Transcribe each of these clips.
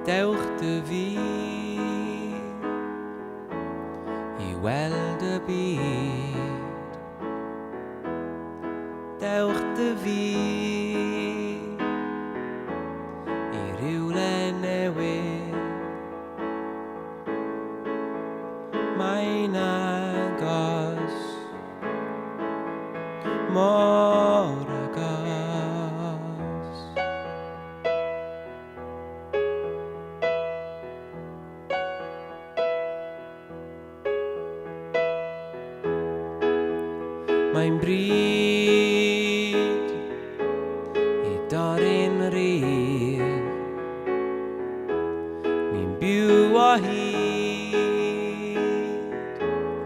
dewch dy fi I weld y byd. Dewch dy fi I rywle newydd. Mae'n agos, mor agos. Mae'n bryd I dorri'n rhydd. Ni'n byw o hyd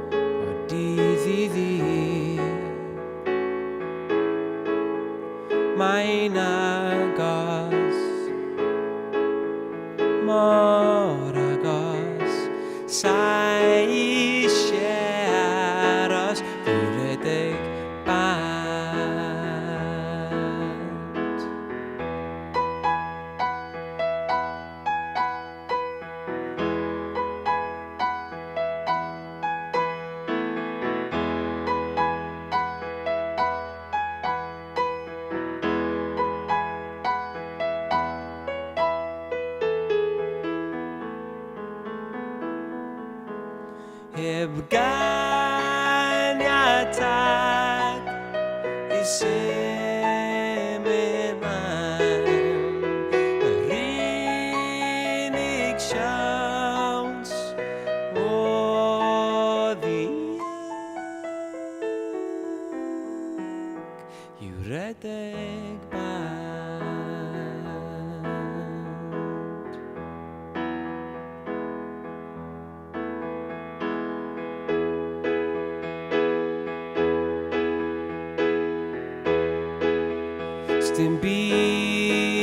o dydd I ddydd. Mae'n agos, mor agos. Sa'i isie aros I rhedeg bant. Heb ganiatad I symud mlaen. Yr unig siawns o ddieg yw rhedeg bant. Dim byd